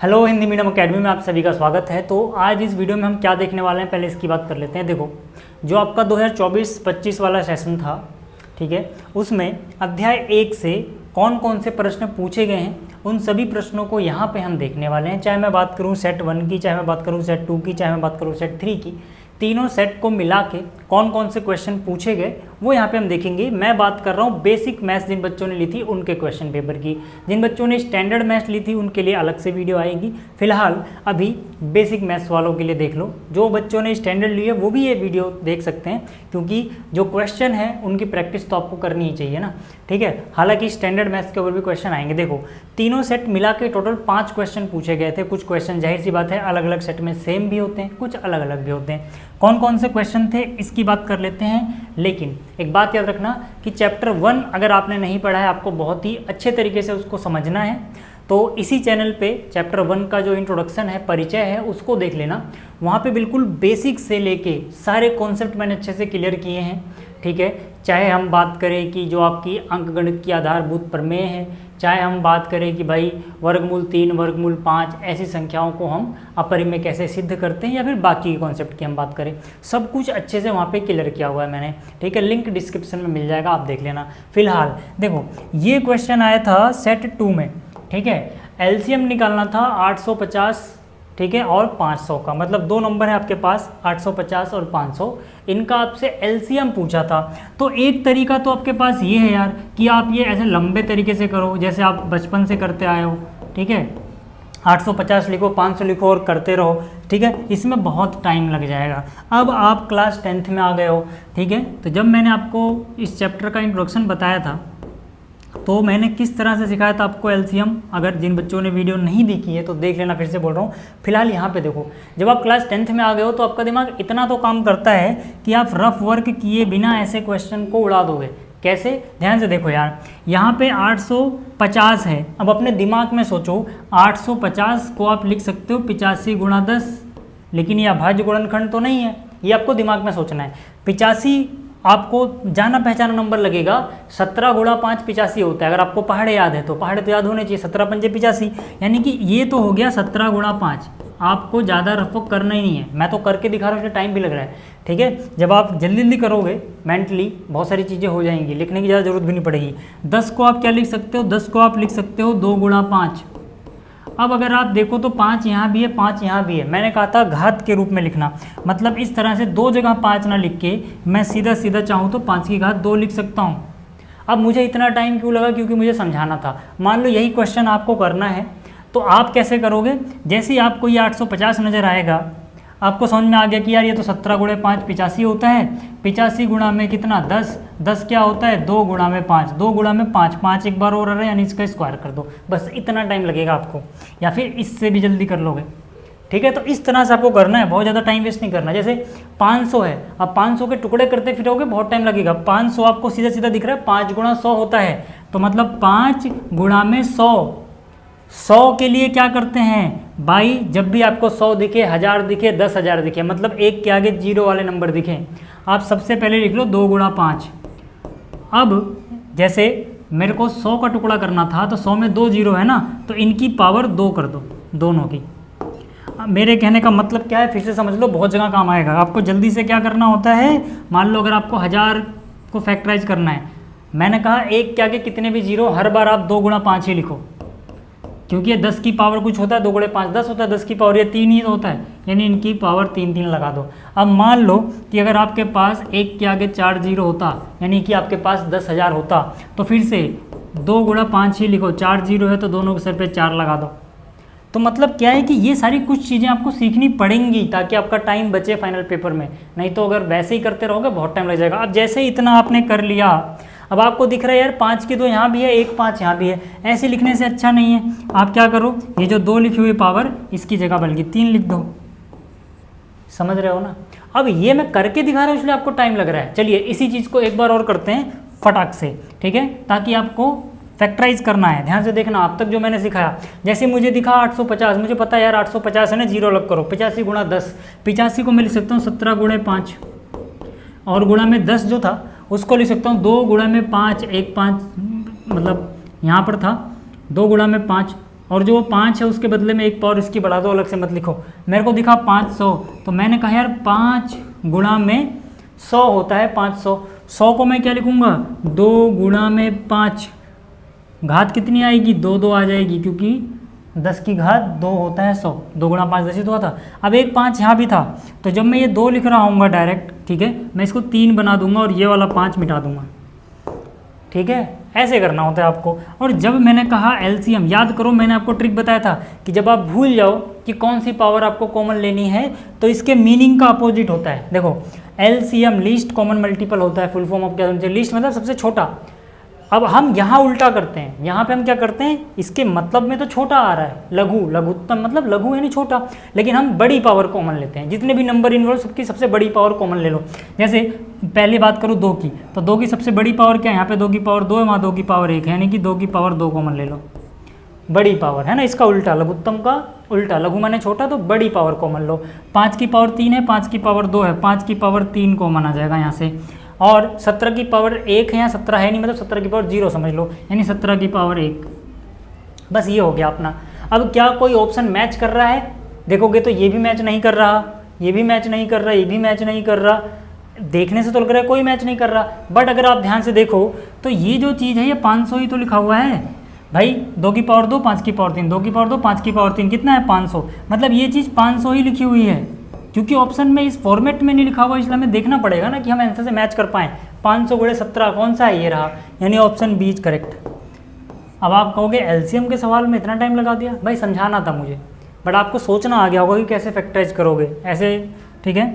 Hello, Hindi medium academy में आप सभी का स्वागत है। तो आज इस वीडियो में हम क्या देखने वाले हैं, पहले इसकी बात कर लेते हैं। देखो, जो आपका 2024-25 वाला सेशन था, ठीक है, उसमें अध्याय 1 से कौन कौन से प्रश्न पूछे गए हैं, उन सभी प्रश्नों को यहाँ पे हम देखने वाले हैं। चाहे मैं बात करूँ सेट 1 की, चाहे मैं बात करूँ सेट 2 की, चाहे मैं बात करूँ सेट 3 की, तीनों सेट को मिला के कौन कौन से क्वेश्चन पूछे गए वो यहाँ पे हम देखेंगे। मैं बात कर रहा हूँ बेसिक मैथ्स जिन बच्चों ने ली थी उनके क्वेश्चन पेपर की। जिन बच्चों ने स्टैंडर्ड मैथ्स ली थी उनके लिए अलग से वीडियो आएगी। फिलहाल अभी बेसिक मैथ्स वालों के लिए देख लो। जो बच्चों ने स्टैंडर्ड ली है वो भी ये वीडियो देख सकते हैं, क्योंकि जो क्वेश्चन है उनकी प्रैक्टिस तो आपको करनी ही चाहिए ना, ठीक है। हालांकि स्टैंडर्ड मैथ्स के ऊपर भी क्वेश्चन आएंगे। देखो, तीनों सेट मिला के टोटल 5 क्वेश्चन पूछे गए थे। कुछ क्वेश्चन जाहिर सी बात है अलग अलग सेट में सेम भी होते हैं, कुछ अलग अलग भी होते हैं। कौन कौन से क्वेश्चन थे इसकी बात कर लेते हैं। लेकिन एक बात याद रखना कि चैप्टर 1 अगर आपने नहीं पढ़ा है, आपको बहुत ही अच्छे तरीके से उसको समझना है, तो इसी चैनल पे चैप्टर 1 का जो इंट्रोडक्शन है, परिचय है, उसको देख लेना। वहाँ पे बिल्कुल बेसिक से लेके सारे कॉन्सेप्ट मैंने अच्छे से क्लियर किए हैं, ठीक है। चाहे हम बात करें कि जो आपकी अंकगणित की आधारभूत प्रमेय है, चाहे हम बात करें कि भाई वर्गमूल 3, वर्गमूल 5 ऐसी संख्याओं को हम अपरिमेय कैसे सिद्ध करते हैं, या फिर बाकी कॉन्सेप्ट की हम बात करें, सब कुछ अच्छे से वहाँ पे क्लियर किया हुआ है मैंने, ठीक है। लिंक डिस्क्रिप्शन में मिल जाएगा, आप देख लेना। फिलहाल देखो, ये क्वेश्चन आया था सेट 2 में, ठीक है। एलसीएम निकालना था 850, ठीक है, और 500 का, मतलब दो नंबर है आपके पास 850 और 500, इनका आपसे एलसीएम पूछा था। तो एक तरीका तो आपके पास ये है यार कि आप ये ऐसे लंबे तरीके से करो जैसे आप बचपन से करते आए हो, ठीक है। 850 लिखो, 500 लिखो और करते रहो, ठीक है। इसमें बहुत टाइम लग जाएगा। अब आप क्लास 10th में आ गए हो, ठीक है। तो जब मैंने आपको इस चैप्टर का इंट्रोडक्शन बताया था तो मैंने किस तरह से सिखाया था आपको एलसीएम। अगर जिन बच्चों ने वीडियो नहीं देखी है तो देख लेना, फिर से बोल रहा हूँ। फिलहाल यहाँ पे देखो, जब आप क्लास 10th में आ गए हो तो आपका दिमाग इतना तो काम करता है कि आप रफ वर्क किए बिना ऐसे क्वेश्चन को उड़ा दोगे। कैसे? ध्यान से देखो यार, यहाँ पे 850 है। अब अपने दिमाग में सोचो, 850 को आप लिख सकते हो 85 गुणा 10, लेकिन ये अभाज्य गुणनखंड तो नहीं है, ये आपको दिमाग में सोचना है। 85 आपको जाना पहचाना नंबर लगेगा, 17 गुणा 5 85 होता है। अगर आपको पहाड़े याद है तो पहाड़े तो याद होने चाहिए, 17 पंजे 85, यानी कि ये तो हो गया 17 गुणा 5। आपको ज़्यादा रफक करना ही नहीं है, मैं तो करके दिखा रहा हूँ, इसमें टाइम भी लग रहा है, ठीक है। जब आप जल्दी जल्दी करोगे मेंटली बहुत सारी चीज़ें हो जाएंगी, लिखने की ज़्यादा जरूरत भी नहीं पड़ेगी। 10 को आप क्या लिख सकते हो? 10 को आप लिख सकते हो 2 गुणा 5। अब अगर आप देखो तो 5 यहाँ भी है, 5 यहाँ भी है। मैंने कहा था घात के रूप में लिखना, मतलब इस तरह से दो जगह 5 ना लिख के मैं सीधा सीधा चाहूँ तो 5 की घात 2 लिख सकता हूँ। अब मुझे इतना टाइम क्यों लगा? क्योंकि मुझे समझाना था। मान लो यही क्वेश्चन आपको करना है तो आप कैसे करोगे? जैसे ही आपको ये 850 नज़र आएगा, आपको समझ में आ गया कि यार ये तो 17 गुणे 5 85 होता है। 85 गुणा में कितना? 10। 10 क्या होता है? 2 गुणा में 5। 2 गुणा में 5, 5 एक बार और आ रहा है, यानी इसका स्क्वायर कर दो। बस इतना टाइम लगेगा आपको, या फिर इससे भी जल्दी कर लोगे, ठीक है। तो इस तरह से आपको करना है, बहुत ज़्यादा टाइम वेस्ट नहीं करना। जैसे 500 है, अब 500 के टुकड़े करते फिरोगे बहुत टाइम लगेगा। 500 आपको सीधा सीधा दिख रहा है, 5 गुणा 100 होता है, तो मतलब 5 गुणा में 100। 100 के लिए क्या करते हैं भाई? जब भी आपको 100 दिखे, 1000 दिखे, 10,000 दिखे, मतलब एक के आगे जीरो वाले नंबर दिखे, आप सबसे पहले लिख लो 2 गुणा 5। अब जैसे मेरे को 100 का टुकड़ा करना था तो 100 में 2 जीरो है ना, तो इनकी पावर 2 कर दो, दोनों की। मेरे कहने का मतलब क्या है, फिर से समझ लो, बहुत जगह काम आएगा। आपको जल्दी से क्या करना होता है, मान लो अगर आपको 1000 को फैक्टराइज करना है, मैंने कहा एक के आगे कितने भी जीरो, हर बार आप 2 गुणा 5 ही लिखो, क्योंकि ये 10 की पावर कुछ होता है, 2 गुणे 5 10 होता है, 10 की पावर ये 3 ही होता है, यानी इनकी पावर 3 3 लगा दो। अब मान लो कि अगर आपके पास एक के आगे 4 जीरो होता, यानी कि आपके पास 10,000 होता, तो फिर से 2 गुणा 5 ही लिखो, 4 जीरो है तो दोनों के सर पे 4 लगा दो। तो मतलब क्या है कि ये सारी कुछ चीज़ें आपको सीखनी पड़ेंगी ताकि आपका टाइम बचे फाइनल पेपर में, नहीं तो अगर वैसे ही करते रहोगे बहुत टाइम लग जाएगा। अब जैसे ही इतना आपने कर लिया, अब आपको दिख रहा है यार 5 की 2 यहाँ भी है, 1 5 यहाँ भी है, ऐसे लिखने से अच्छा नहीं है। आप क्या करो, ये जो 2 लिखी हुई पावर, इसकी जगह बल्कि 3 लिख दो। समझ रहे हो ना? अब ये मैं करके दिखा रहा हूँ इसलिए आपको टाइम लग रहा है। चलिए इसी चीज़ को एक बार और करते हैं फटाक से, ठीक है, ताकि आपको फैक्टराइज करना है। ध्यान से देखना, अब तक जो मैंने सिखाया, जैसे मुझे दिखा 850, मुझे पता है यार 850 है ना, जीरो लग करो। 85 गुणा 10, 85 को मैं लिख सकता हूँ 17 गुणे 5, और गुणा में 10 जो था उसको लिख सकता हूँ 2 गुणा में 5, 1 5, मतलब यहाँ पर था 2 गुणा में 5, और जो 5 है उसके बदले में एक पावर इसकी बढ़ा दो, अलग से मत लिखो। मेरे को दिखा 500, तो मैंने कहा यार 5 गुणा में 100 होता है 500। 100 को मैं क्या लिखूँगा, 2 गुणा में 5, घात कितनी आएगी, 2 आ जाएगी, क्योंकि 10 की घात 2 होता है 100। 2 गुणा 5 10 ही तो हुआ था। अब एक 5 यहाँ भी था, तो जब मैं ये 2 लिख रहा हूँगा डायरेक्ट, ठीक है, मैं इसको 3 बना दूंगा और ये वाला 5 मिटा दूंगा। ठीक है, ऐसे करना होता है आपको। और जब मैंने कहा एलसीएम, याद करो मैंने आपको ट्रिक बताया था कि जब आप भूल जाओ कि कौन सी पावर आपको कॉमन लेनी है, तो इसके मीनिंग का अपोजिट होता है। देखो एलसीएम लीस्ट कॉमन मल्टीपल होता है, फुल फॉर्म ऑफ क्या समझे, लीस्ट मतलब सबसे छोटा। अब हम यहाँ उल्टा करते हैं, यहाँ पे हम क्या करते हैं, इसके मतलब में तो छोटा आ रहा है, लघु, लघुत्तम मतलब लघु यानी छोटा, लेकिन हम बड़ी पावर कॉमन लेते हैं। जितने भी नंबर इन्वॉल्व सबकी सबसे बड़ी पावर कॉमन ले लो। जैसे पहली बात करूँ 2 की, तो 2 की सबसे बड़ी पावर क्या है, यहाँ पे 2 की पावर 2 है, वहाँ 2 की पावर 1 है, यानी कि 2 की पावर 2 कॉमन ले लो, बड़ी पावर है ना। इसका उल्टा, लघुत्तम का उल्टा, लघु माने छोटा, तो बड़ी पावर कॉमन लो। 5 की पावर 3 है, 5 की पावर 2 है, 5 की पावर 3 कॉमन आ जाएगा यहाँ से। और 17 की पावर 1 है, यहाँ 17 है नहीं, मतलब 17 की पावर 0 समझ लो, यानी 17 की पावर 1। बस ये हो गया अपना। अब क्या कोई ऑप्शन मैच कर रहा है, देखोगे तो ये भी मैच नहीं कर रहा, ये भी मैच नहीं कर रहा, ये भी मैच नहीं कर रहा, देखने से तो लग रहा है कोई मैच नहीं कर रहा। बट अगर आप ध्यान से देखो तो ये जो चीज़ है ये 500 ही तो लिखा हुआ है भाई। 2 की पावर 2, 5 की पावर 3, 2 की पावर 2, 5 की पावर 3, कितना है 500, मतलब ये चीज़ 500 ही लिखी हुई है। क्योंकि ऑप्शन में इस फॉर्मेट में नहीं लिखा हुआ, इसलिए हमें देखना पड़ेगा ना कि हम आंसर से मैच कर पाएँ। 500 गुणे 17 कौन सा है, ये रहा, यानी ऑप्शन बी इज करेक्ट। अब आप कहोगे एलसीएम के सवाल में इतना टाइम लगा दिया, भाई समझाना था मुझे, बट आपको सोचना आ गया होगा कि कैसे फैक्टराइज करोगे ऐसे। ठीक है,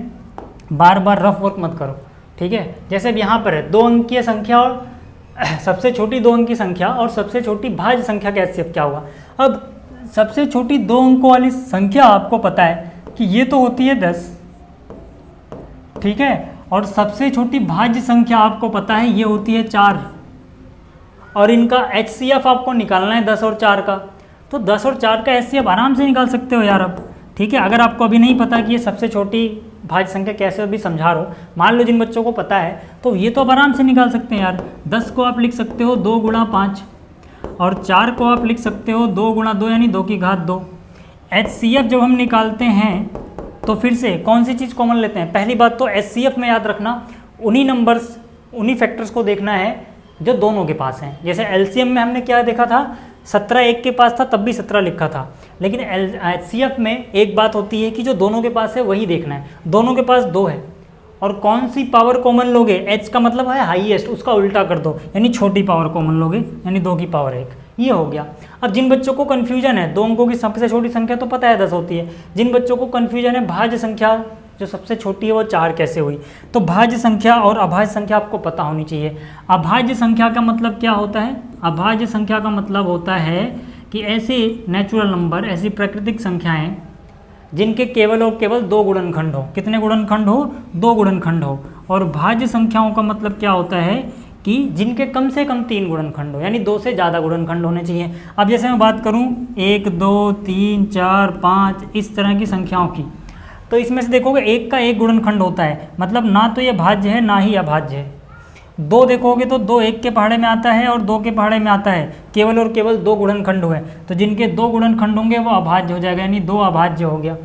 बार बार रफ वर्क मत करो। ठीक है, जैसे अब यहाँ पर है 2 अंकीय संख्या और सबसे छोटी 2 अंक की संख्या और सबसे छोटी भाज्य संख्या का एचसीएफ क्या होगा। अब सबसे छोटी 2 अंकों वाली संख्या आपको पता है कि ये तो होती है 10, ठीक है, और सबसे छोटी भाज्य संख्या आपको पता है ये होती है 4, और इनका एचसीएफ आपको निकालना है 10 और 4 का। तो 10 और 4 का एचसीएफ आराम से निकाल सकते हो यार अब। ठीक है, अगर आपको अभी नहीं पता कि ये सबसे छोटी भाज्य संख्या कैसे, अभी समझा रहा हूँ, मान लो जिन बच्चों को पता है तो ये तो अब आराम से निकाल सकते हैं यार। 10 को आप लिख सकते हो 2 गुणा 5, और 4 को आप लिख सकते हो 2 गुणा 2, यानी 2 की घात 2। एचसीएफ जब हम निकालते हैं तो फिर से कौन सी चीज़ कॉमन लेते हैं। पहली बात तो एचसीएफ में याद रखना उन्हीं नंबर्स, उन्हीं फैक्टर्स को देखना है जो दोनों के पास हैं। जैसे एलसीएम में हमने क्या देखा था, 17 एक के पास था तब भी 17 लिखा था, लेकिन एचसीएफ में एक बात होती है कि जो दोनों के पास है वही देखना है। दोनों के पास 2 है, और कौन सी पावर कॉमन लोगे, एच का मतलब है हाईएस्ट, उसका उल्टा कर दो, यानी छोटी पावर कॉमन लोगे, यानी 2 की पावर 1। ये हो गया। अब जिन बच्चों को कन्फ्यूजन है, 2 अंकों की सबसे छोटी संख्या तो पता है 10 होती है, जिन बच्चों को कन्फ्यूजन है भाज्य संख्या जो सबसे छोटी है वो 4 कैसे हुई, तो भाज्य संख्या और अभाज्य संख्या आपको पता होनी चाहिए। अभाज्य संख्या का मतलब क्या होता है, अभाज्य संख्या का मतलब होता है कि ऐसे नेचुरल नंबर, ऐसी प्राकृतिक संख्याएं जिनके केवल और केवल 2 गुणनखंड हो। कितने गुणनखंड हो, 2 गुणनखंड हो। और भाज्य संख्याओं का मतलब क्या होता है कि जिनके कम से कम 3 गुणनखंड हो, यानी 2 से ज़्यादा गुणनखंड होने चाहिए। अब जैसे मैं बात करूं 1 2 3 4 5 इस तरह की संख्याओं की, तो इसमें से देखोगे 1 का 1 गुणनखंड होता है, मतलब ना तो ये भाज्य है ना ही अभाज्य है। 2 देखोगे तो 2 1 के पहाड़े में आता है और 2 के पहाड़े में आता है, केवल और केवल 2 गुणनखंड हुए, तो जिनके 2 गुणनखंड होंगे वो अभाज्य हो जाएगा, यानी 2 अभाज्य हो गया।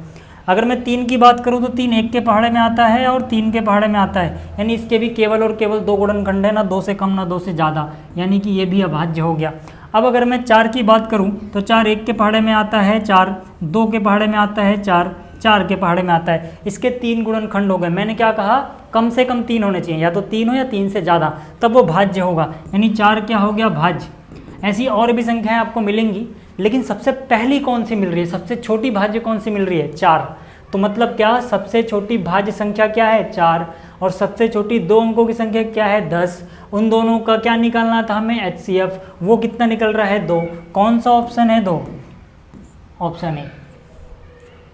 अगर मैं 3 की बात करूं तो 3 1 के पहाड़े में आता है और 3 के पहाड़े में आता है, यानी इसके भी केवल और केवल 2 गुणनखंड है, ना 2 से कम ना 2 से ज़्यादा, यानी कि ये भी अभाज्य हो गया। अब अगर मैं 4 की बात करूं तो 4 1 के पहाड़े में आता है 4, 2 के पहाड़े में आता है 4, 4 के पहाड़े में आता है, इसके 3 गुणनखंड हो गए। मैंने क्या कहा, कम से कम 3 होने चाहिए, या तो 3 हो या 3 से ज़्यादा, तब वो भाज्य होगा, यानी 4 क्या हो गया, भाज्य। ऐसी और भी संख्याएं आपको मिलेंगी, लेकिन सबसे पहली कौन सी मिल रही है, सबसे छोटी भाज्य कौन सी मिल रही है, 4। तो मतलब क्या, सबसे छोटी भाज्य संख्या क्या है, 4, और सबसे छोटी 2 अंकों की संख्या क्या है, 10। उन दोनों का क्या निकालना था हमें, एचसीएफ, वो कितना निकल रहा है, 2। कौन सा ऑप्शन है, 2, ऑप्शन ए।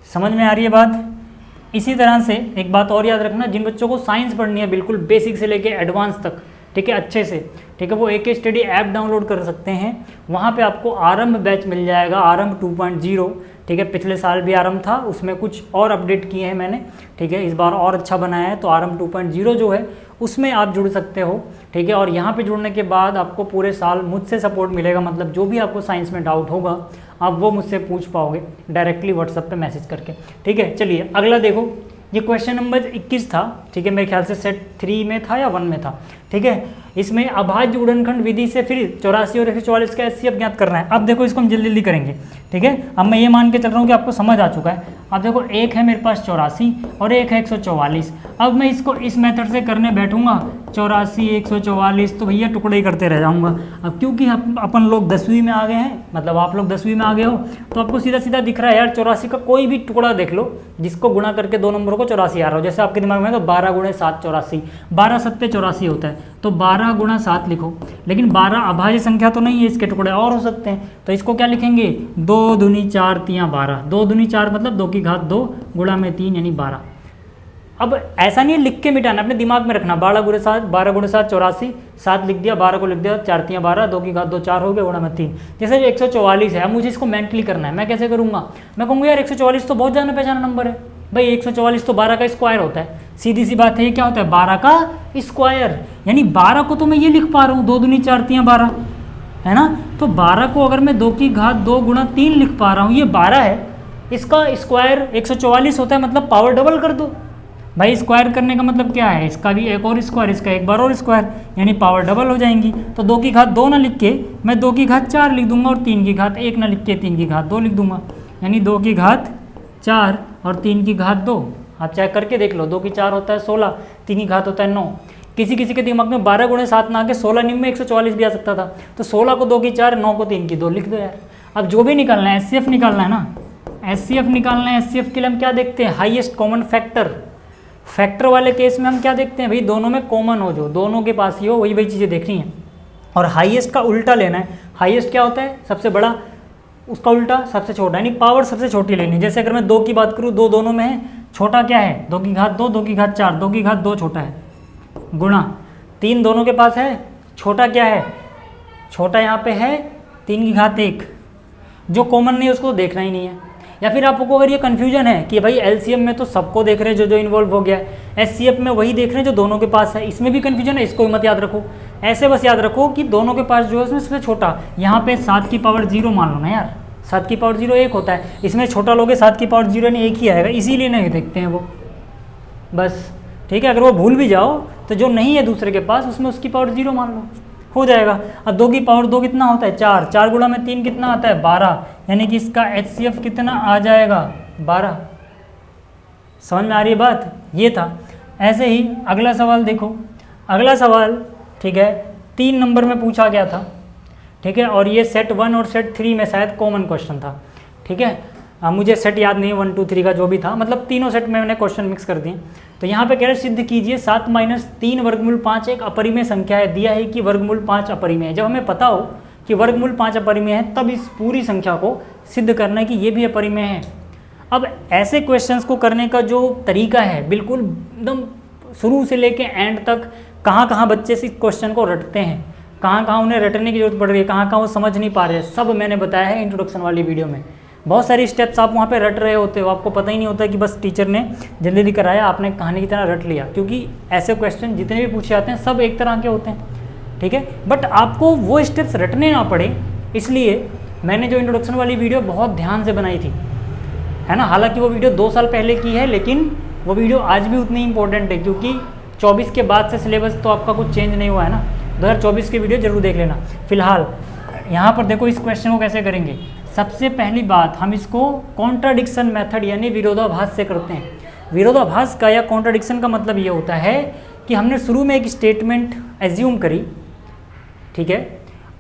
समझ में आ रही है बात। इसी तरह से एक बात और याद रखना, जिन बच्चों को साइंस पढ़नी है बिल्कुल बेसिक से लेके एडवांस तक, ठीक है, अच्छे से, ठीक है, वो AK स्टडी ऐप डाउनलोड कर सकते हैं। वहाँ पे आपको आरंभ बैच मिल जाएगा, आरंभ 2.0, ठीक है। पिछले साल भी आरंभ था, उसमें कुछ और अपडेट किए हैं मैंने, ठीक है, इस बार और अच्छा बनाया है, तो आरंभ 2.0 जो है उसमें आप जुड़ सकते हो, ठीक है। और यहाँ पे जुड़ने के बाद आपको पूरे साल मुझसे सपोर्ट मिलेगा, मतलब जो भी आपको साइंस में डाउट होगा आप वो मुझसे पूछ पाओगे डायरेक्टली व्हाट्सएप पे मैसेज करके। ठीक है, चलिए अगला देखो, ये क्वेश्चन नंबर 21 था। ठीक है, मेरे ख्याल से सेट 3 में था या 1 में था। ठीक है, इसमें अभाज्य गुणनखंड विधि से फिर 84 और 144 का HCF ज्ञात करना है। अब देखो इसको हम जल्दी जल्दी करेंगे। ठीक है, अब मैं ये मान के चल रहा हूँ कि आपको समझ आ चुका है। अब देखो एक है मेरे पास 84 और एक है 144। अब मैं इसको इस मेथड से करने बैठूंगा 84 144 तो भैया टुकड़े ही करते रह जाऊंगा। अब क्योंकि अपन लोग 10वीं में आ गए हैं, मतलब आप लोग 10वीं में आ गए हो, तो आपको सीधा सीधा दिख रहा है यार 84 का कोई भी टुकड़ा देख लो जिसको गुणा करके 2 नंबरों को 84 आ रहा हो। जैसे आपके दिमाग में तो 12 गुणे 7 84, 12 7 84 होता है, तो 12 गुणा 7 लिखो। लेकिन 12 अभाज्य संख्या तो नहीं है, इसके टुकड़े और हो सकते हैं, तो इसको क्या लिखेंगे 2 दूनी 4 तियाँ 12। 2 दूनी 4 मतलब 2 की घात 2 गुणा में 3 यानी 12। अब ऐसा नहीं है लिख के मिटाना, अपने दिमाग में रखना। 12 गुणे 7 84, 7 लिख दिया, 12 को लिख दिया, 4 तियाँ 12, 2 की घात 2 4 हो गया गुणा में 3। जैसे जो 144 है, अब मुझे इसको मेंटली करना है। मैं कैसे करूँगा, मैं कहूँगा यार 144 तो बहुत जाना पहचाना नंबर है भाई, 144 तो 12 का स्क्वायर होता है। सीधी सी बात है, ये क्या होता है 12 का स्क्वायर, यानी 12 को तो मैं ये लिख पा रहा हूँ 2 दूनी 4 तियाँ 12, है ना। तो 12 को अगर मैं 2 की घात 2 गुणा 3 लिख पा रहा हूँ, ये 12 है, इसका स्क्वायर 144 होता है, मतलब पावर डबल कर दो भाई। स्क्वायर करने का मतलब क्या है, इसका भी एक और स्क्वायर, इसका एक बार और स्क्वायर, यानी पावर डबल हो जाएंगी। तो 2 की घात 2 ना लिख के मैं 2 की घात 4 लिख दूंगा, और 3 की घात 1 ना लिख के 3 की घात 2 लिख दूंगा, यानी 2 की घात 4 और 3 की घात 2। आप चेक करके देख लो, 2 की 4 होता है 16, 3 की घात होता है 9। किसी किसी के दिमाग में 12 गुणे 7 ना आके 16 निम्न में 144 भी आ सकता था, तो 16 को 2 की 4, 9 को 3 की 2 लिख दो यार। अब जो भी निकालना है, HCF निकालना है ना, HCF निकालना है। HCF के लिए हम क्या देखते हैं, हाईएस्ट कॉमन फैक्टर। फैक्टर वाले केस में हम क्या देखते हैं भाई, दोनों में कॉमन हो, जो दोनों के पास ही हो, वही चीज़ें देखनी है। और हाईएस्ट का उल्टा लेना है। हाईएस्ट क्या होता है, सबसे बड़ा, उसका उल्टा सबसे छोटा, यानी पावर सबसे छोटी लेनी है। जैसे अगर मैं 2 की बात करूँ, 2 दोनों में है, छोटा क्या है 2 की घात 2, 2 की घात 4, 2 की घात 2 छोटा है, गुणा 3 दोनों के पास है, छोटा क्या है, छोटा यहाँ पे है 3 की घात 1। जो कॉमन नहीं है उसको देखना ही नहीं है। या फिर आपको अगर ये कन्फ्यूजन है कि भाई LCM में तो सबको देख रहे हैं जो इन्वॉल्व हो गया है, HCF में वही देख रहे हैं जो दोनों के पास है, इसमें भी कन्फ्यूजन है, इसको भी मत याद रखो। ऐसे बस याद रखो कि दोनों के पास जो है उसमें सबसे छोटा, यहाँ पे 7 की पावर 0 मान लो ना यार, 7 की पावर 0 1 होता है, इसमें छोटा लोगे 7 की पावर 0 यानी 1 ही आएगा, इसीलिए नहीं देखते हैं वो, बस। ठीक है, अगर वो भूल भी जाओ तो जो नहीं है दूसरे के पास उसमें उसकी पावर 0 मान लो, हो जाएगा। अब 2 की पावर 2 कितना होता है 4, 4 गुणा में 3 कितना आता है 12, यानी कि इसका HCF कितना आ जाएगा 12। समझ में आ रही है बात, ये था। ऐसे ही अगला सवाल देखो, अगला सवाल ठीक है 3 नंबर में पूछा गया था। ठीक है, और ये सेट 1 और सेट 3 में शायद कॉमन क्वेश्चन था। ठीक है, मुझे सेट याद नहीं है 1 2 3 का जो भी था, मतलब तीनों सेट में मैंने क्वेश्चन मिक्स कर दिए। तो यहाँ पे कह रहे सिद्ध कीजिए 7 - 3 वर्गमूल 5 एक अपरिमेय संख्या है। दिया है कि वर्गमूल 5 अपरिमेय है। जब हमें पता हो कि वर्गमूल 5 अपरिमेय है, तब इस पूरी संख्या को सिद्ध करना है कि ये भी अपरिमेय है। अब ऐसे क्वेश्चंस को करने का जो तरीका है, बिल्कुल एकदम शुरू से लेके एंड तक, कहाँ कहाँ बच्चे इस क्वेश्चन को रटते हैं, कहाँ कहाँ उन्हें रटने की जरूरत पड़ रही है, कहाँ कहाँ वो समझ नहीं पा रहे, सब मैंने बताया है इंट्रोडक्शन वाली वीडियो में। बहुत सारी स्टेप्स आप वहाँ पे रट रहे होते हो, आपको पता ही नहीं होता कि बस टीचर ने जल्दी जल्दी कराया, आपने कहानी की तरह रट लिया। क्योंकि ऐसे क्वेश्चन जितने भी पूछे जाते हैं सब एक तरह के होते हैं। ठीक है, बट आपको वो स्टेप्स रटने ना पड़े, इसलिए मैंने जो इंट्रोडक्शन वाली वीडियो बहुत ध्यान से बनाई थी, है ना। हालांकि वो वीडियो 2 साल पहले की है, लेकिन वो वीडियो आज भी उतनी इंपॉर्टेंट है, क्योंकि 24 के बाद से सिलेबस तो आपका कुछ चेंज नहीं हुआ है ना। 2024 की वीडियो जरूर देख लेना। फिलहाल यहाँ पर देखो इस क्वेश्चन को कैसे करेंगे। सबसे पहली बात, हम इसको कॉन्ट्राडिक्शन मेथड यानी विरोधाभास से करते हैं। विरोधाभास का या कॉन्ट्राडिक्शन का मतलब ये होता है कि हमने शुरू में एक स्टेटमेंट एज्यूम करी, ठीक है,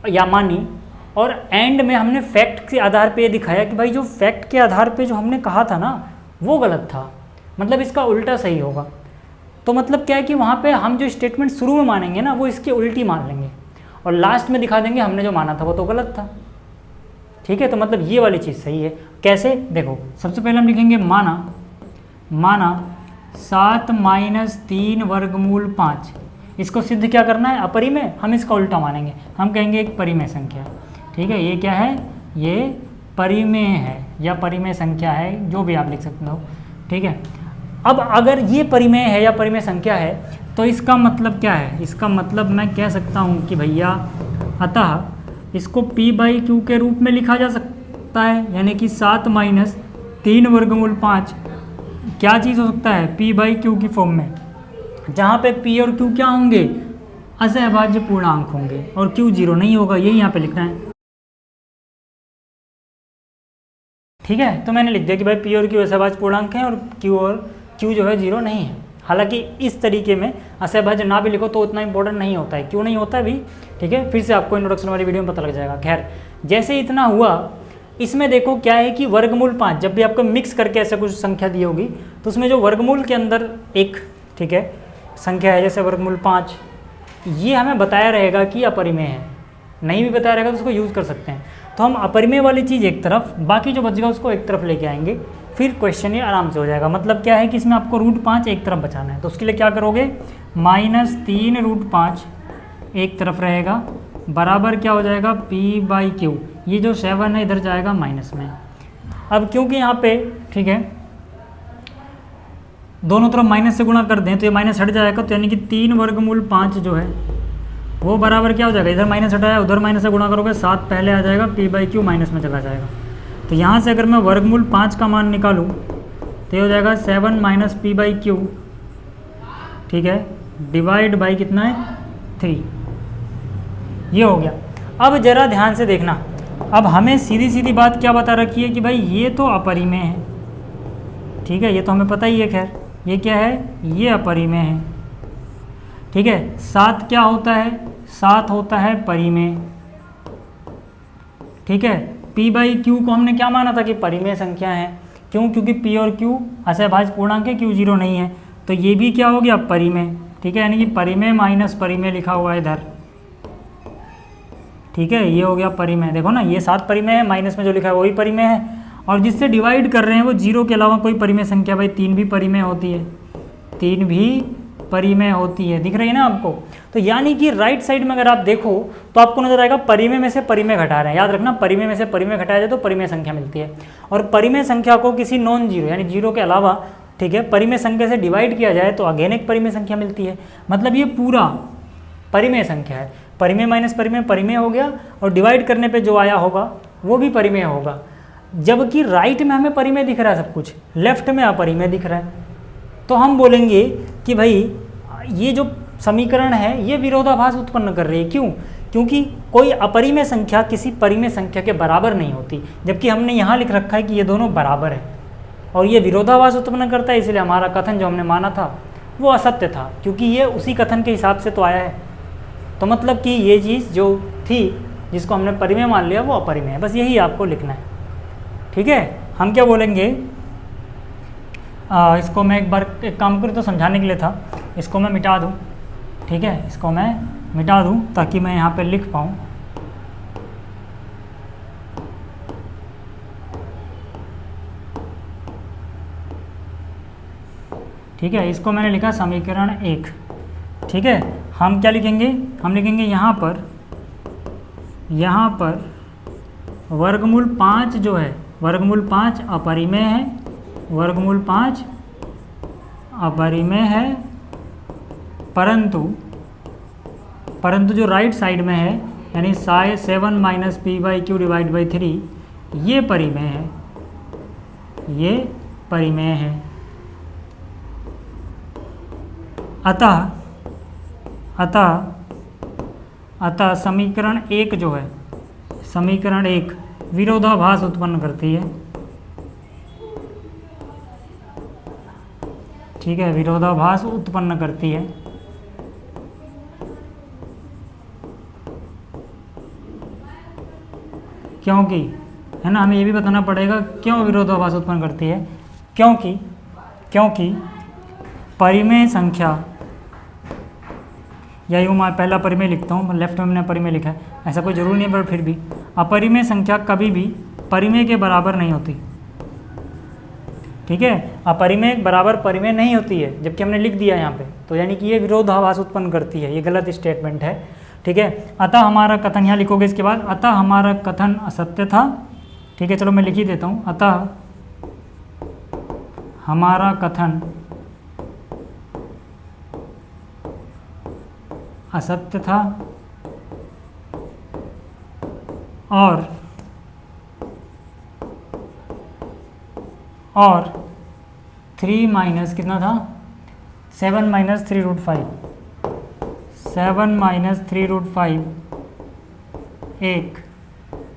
या मानी, और एंड में हमने फैक्ट के आधार पे ये दिखाया कि भाई जो फैक्ट के आधार पे जो हमने कहा था ना वो गलत था, मतलब इसका उल्टा सही होगा। तो मतलब क्या है कि वहाँ पे हम जो स्टेटमेंट शुरू में मानेंगे ना वो इसकी उल्टी मान लेंगे, और लास्ट में दिखा देंगे हमने जो माना था वो तो गलत था। ठीक है, तो मतलब ये वाली चीज़ सही है। कैसे, देखो सबसे पहले हम लिखेंगे माना 7 - 3 वर्गमूल 5। इसको सिद्ध क्या करना है, अपरिमेय। हम इसका उल्टा मानेंगे, हम कहेंगे एक परिमेय संख्या। ठीक है, ये क्या है, ये परिमेय है या परिमेय संख्या है, जो भी आप लिख सकते हो। ठीक है, अब अगर ये परिमेय है या परिमेय संख्या है तो इसका मतलब क्या है, इसका मतलब मैं कह सकता हूँ कि भैया अतः इसको P/Q के रूप में लिखा जा सकता, सकता है, यानी कि 7 माइनस 3 वर्गमूल 5 क्या चीज़ हो सकता है, p बाई क्यू की फॉर्म में, जहाँ पे p और q क्या होंगे, असहभाज्य पूर्णांक होंगे और q 0 नहीं होगा, यही यहाँ पे लिखना है। ठीक है, तो मैंने लिख दिया कि भाई p और q असहभाज्य पूर्णांक हैं और q जो है 0 नहीं है। हालांकि इस तरीके में असहभाज्य ना भी लिखो तो उतना इंपॉर्टेंट नहीं होता है, क्यों नहीं होता है भी, ठीक है, फिर से आपको इंट्रोडक्शन वाली वीडियो में पता लग जाएगा। खैर, जैसे इतना हुआ, इसमें देखो क्या है कि वर्गमूल 5 जब भी आपको मिक्स करके ऐसे कुछ संख्या दी होगी तो उसमें जो वर्गमूल के अंदर एक, ठीक है, संख्या है जैसे वर्गमूल 5, ये हमें बताया रहेगा कि अपरिमेय है, नहीं भी बताया रहेगा तो उसको यूज़ कर सकते हैं। तो हम अपरिमेय वाली चीज़ एक तरफ, बाकी जो बचेगा उसको एक तरफ लेके आएंगे, फिर क्वेश्चन ये आराम से हो जाएगा। मतलब क्या है कि इसमें आपको √5 एक तरफ बचाना है, तो उसके लिए क्या करोगे, -3 √5 एक तरफ रहेगा, बराबर क्या हो जाएगा, p बाई क्यू, ये जो 7 है इधर जाएगा माइनस में। अब क्योंकि यहाँ पे, ठीक है, दोनों तरफ माइनस से गुणा कर दें तो ये माइनस हट जाएगा, तो यानी कि 3 वर्गमूल 5 जो है वो बराबर क्या हो जाएगा, इधर माइनस हटाया उधर माइनस से गुणा करोगे, 7 पहले आ जाएगा, p बाई क्यू माइनस में चला जाएगा। तो यहाँ से अगर मैं वर्गमूल 5 का मान निकालूँ तो ये हो जाएगा 7 माइनस p बाई क्यू, ठीक है, डिवाइड बाई कितना है, 3, ये हो गया। अब जरा ध्यान से देखना, अब हमें सीधी सीधी बात क्या बता रखी है कि भाई ये तो अपरिमेय है, ठीक है, ये तो हमें पता ही है। खैर, ये क्या है, ये अपरिमेय है, ठीक है। 7 क्या होता है, 7 होता है परिमेय, ठीक है। p बाई क्यू को हमने क्या माना था कि परिमेय संख्या है, क्यों, क्योंकि p और q असहभाज्य पूर्णांक है, q 0 नहीं है, तो ये भी क्या हो गया, परिमेय, ठीक है, यानी कि परिमेय माइनस परिमेय लिखा हुआ है इधर, ठीक है, ये हो गया परिमेय। देखो ना, ये 7 परिमेय है, माइनस में जो लिखा है वही परिमेय है, और जिससे डिवाइड कर रहे हैं वो 0 के अलावा कोई परिमेय संख्या, भाई 3 भी परिमेय होती है, 3 भी परिमेय होती है, दिख रही है ना आपको। तो यानी कि राइट साइड में अगर आप देखो तो आपको नजर आएगा परिमेय में से परिमेय घटा रहे हैं, याद रखना, परिमेय में से परिमेय घटाया जाए तो परिमेय संख्या मिलती है, और परिमेय संख्या को किसी नॉन जीरो यानी 0 के अलावा, ठीक है, परिमेय संख्या से डिवाइड किया जाए तो अगेन एक परिमेय संख्या मिलती है। मतलब ये पूरा परिमेय संख्या है, परिमेय माइनस परिमेय परिमेय हो गया, और डिवाइड करने पे जो आया होगा वो भी परिमेय होगा। जबकि राइट में हमें परिमेय दिख रहा है सब कुछ, लेफ्ट में अपरिमेय दिख रहा है, तो हम बोलेंगे कि भाई ये जो समीकरण है ये विरोधाभास उत्पन्न कर रही है। क्यों, क्योंकि कोई अपरिमेय संख्या किसी परिमेय संख्या के बराबर नहीं होती, जबकि हमने यहाँ लिख रखा है कि ये दोनों बराबर हैं, और ये विरोधाभास उत्पन्न करता है, इसलिए हमारा कथन जो हमने माना था वो असत्य था, क्योंकि ये उसी कथन के हिसाब से तो आया है। तो मतलब कि ये चीज़ जो थी जिसको हमने परिमेय मान लिया वो अपरिमेय है, बस यही आपको लिखना है, ठीक है। हम क्या बोलेंगे, इसको मैं एक बार एक काम करूँ तो समझाने के लिए था, इसको मैं मिटा दूँ, ठीक है, इसको मैं मिटा दूँ ताकि मैं यहाँ पे लिख पाऊँ। ठीक है, इसको मैंने लिखा समीकरण 1, ठीक है। हम क्या लिखेंगे, हम लिखेंगे यहाँ पर वर्गमूल 5 जो है, वर्गमूल 5 अपरिमेय है, वर्गमूल 5 अपरिमेय है, परंतु जो राइट साइड में है यानी 7 minus p by Q divide by 3 ये परिमेय है, ये परिमेय है। अतः समीकरण 1 जो है, समीकरण 1 विरोधाभास उत्पन्न करती है, ठीक है, विरोधाभास उत्पन्न करती है। क्योंकि, है ना, हमें ये भी बताना पड़ेगा क्यों विरोधाभास उत्पन्न करती है। क्योंकि परिमेय संख्या, या यूँ मैं पहला परिमेय लिखता हूँ, लेफ्ट में मैंने परिमेय लिखा है, ऐसा कोई जरूरी नहीं है, पर फिर भी अपरिमेय संख्या कभी भी परिमेय के बराबर नहीं होती, ठीक है, अपरिमेय बराबर परिमेय नहीं होती है, जबकि हमने लिख दिया यहाँ पे, तो यानी कि ये विरोधाभास उत्पन्न करती है, ये गलत स्टेटमेंट है, ठीक है। अतः हमारा कथन, यहाँ लिखोगे इसके बाद, अतः हमारा कथन असत्य था, ठीक है, चलो मैं लिख ही देता हूँ, अतः हमारा कथन असत्य था और 3 माइनस कितना था 7 माइनस 3√5, 7 माइनस 3√5 एक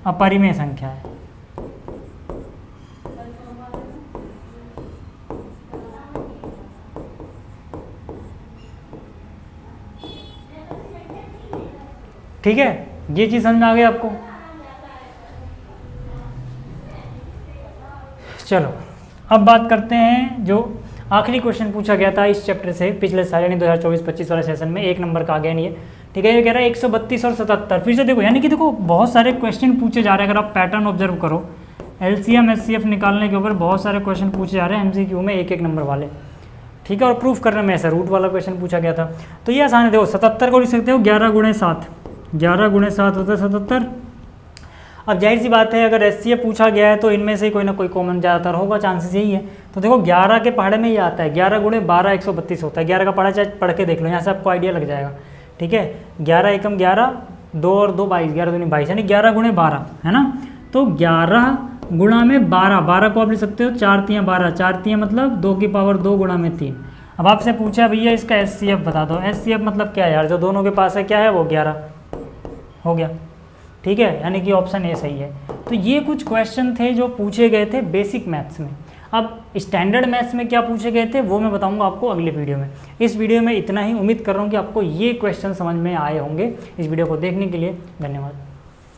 अपरिमेय संख्या है। ठीक है, ये चीज़ समझ में आ गई आपको। चलो अब बात करते हैं जो आखिरी क्वेश्चन पूछा गया था इस चैप्टर से पिछले साल यानी 2024-25 वाले सेशन में, एक नंबर का आ गया नहीं है। ठीक है, ये कह रहा है 132 और 77। फिर से देखो, यानी कि देखो बहुत सारे क्वेश्चन पूछे जा रहे हैं। अगर आप पैटर्न ऑब्जर्व करो, एलसीएम एचसीएफ निकालने के ऊपर बहुत सारे क्वेश्चन पूछे जा रहे हैं एमसीक्यू में, एक नंबर वाले। ठीक है, और प्रूफ करने में ऐसा रूट वाला क्वेश्चन पूछा गया था। तो ये आसान है, देखो 77 को लिख सकते हो 11 गुणे 7, 11 गुणे 7 होता है 77। अब जाहिर सी बात है, अगर एचसीएफ पूछा गया है तो इनमें से कोई ना कोई कॉमन ज़्यादातर होगा, चांसेस यही है। तो देखो 11 के पहाड़े में ये आता है, 11 गुणे 12 132 होता है। 11 का पहाड़ा चाहे पढ़ के देख लो, यहाँ से आपको आइडिया लग जाएगा। ठीक है, 11 एकम 11, 2 और 2 22, 11 दूनी 22, यानी 11 गुणे 12 है ना। तो 11 गुणा में 12, 12 को आप लिख सकते हो 4 तियाँ 12, 4 तियाँ मतलब 2 की पावर 2 गुणा में 3। अब आपसे पूछा भैया इसका एचसीएफ बता दो। एचसीएफ मतलब क्या है यार, जो दोनों के पास है क्या है वो 11 हो गया। ठीक है, यानी कि ऑप्शन ए सही है। तो ये कुछ क्वेश्चन थे जो पूछे गए थे बेसिक मैथ्स में। अब स्टैंडर्ड मैथ्स में क्या पूछे गए थे वो मैं बताऊंगा आपको अगले वीडियो में। इस वीडियो में इतना ही, उम्मीद कर रहा हूँ कि आपको ये क्वेश्चन समझ में आए होंगे। इस वीडियो को देखने के लिए धन्यवाद।